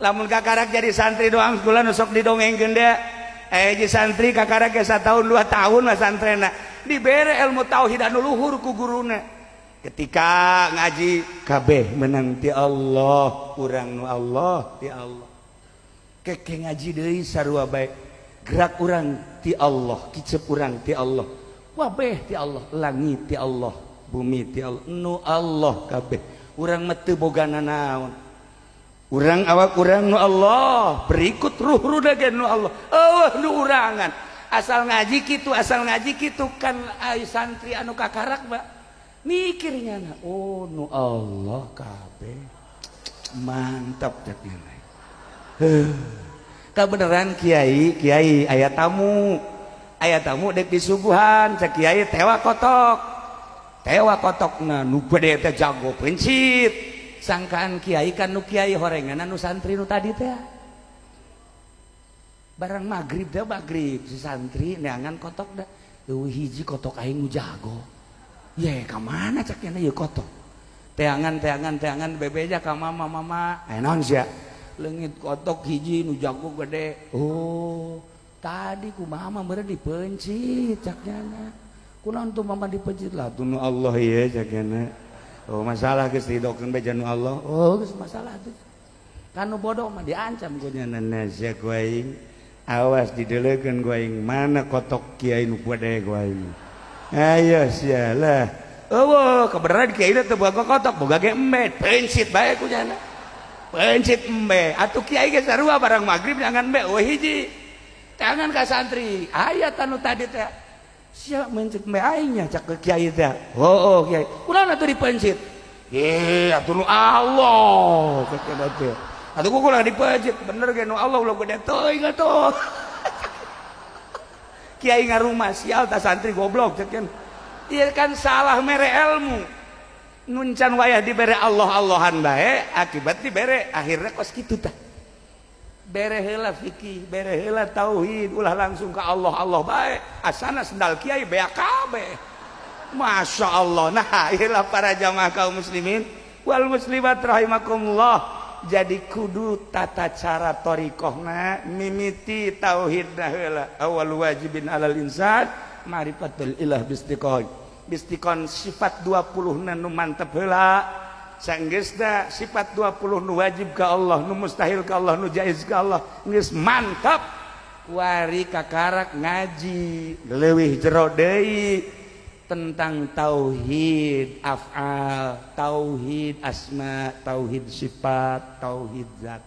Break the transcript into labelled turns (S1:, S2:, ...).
S1: lamun kakarak jadi santri doang kula nu sok didongengkeun dea jadi santri kakarak ge 1 tahun 2 tahun mah santrena dibere ilmu tauhid anu luhur ku guruna ketika ngaji kabeh menang ti Allah urang nu Allah ti Allah keke ngaji deui sarua bae gerak urang ti Allah kicep urang ti Allah kabeh ti Allah langit ti Allah bumi ti Allah nu Allah kabeh urang mah teu bogana naon urang awak urang nu Allah berikut ruh ge nu Allah nu urangan asal ngaji kitu kan ai santri anu kakarak Mbak mikirnya oh nu Allah kabeh mantap jadinya kabeneran kiai aya tamu dek disuguhan cek kiai tewa kotokna nu gede teh jago pencit sangkaan kiai kan nu kiai horengan nu santri nu tadi teh barang maghrib si santri neangan kotok dah hiji kotok aing nu jago ye kamana ceknya ye kotok teangan bebeja ka mama naon sia leungit kotok hiji nu jago gede oh tadi ku mama bener dipencit ceknya kunaon tuh mama dipencit lah tuh nu Allah ye ceknya oh masalah geus didokeun beja nu Allah oh geus masalah tuh kan nu bodoh mah diancam ku nya sia ku aing awas didelekeun ku aing mana kotok kiai nu gede ku aing ayo sialah eueuh kebenaran kiai teh boga kotok boga ge embe pencit bae ku nya pencit embe atuh kiai ge sarua barang magrib jangan embe oh hiji tangan ka santri aya anu tadi teh sia mencit embe aing nya cak ke kiai teh oh kiai kunaon atuh dipencit atuh nu Allah cak teh atuh ku kulang dipencit bener ge nu Allah ulah gede teuing atuh kiai ngarumah sial ta santri goblok cek ieu kan salah mere ilmu nuncan wayah dibere Allah-Allahan bae akibat dibere akhirnya kos kitu tah bere heula fikih bere heula tauhid ulah langsung ka Allah bae asana sendal kiai bea kabeh masya Allah nah iyalah para jamaah kaum muslimin wal muslimat rahimakumullah jadi kudu tata cara thariqahna mimiti tauhidna heula awal wajibin alal insan ma'rifatul ilah bistiqon sifat 20 nu mantep heula sanggeusna sifat 20 nu wajib ka Allah nu mustahil ka Allah nu jaiz ka Allah geus mantap wari kakarak ngaji leuwih jero deui tentang tauhid af'al, tauhid asma, tauhid sifat, tauhid zat.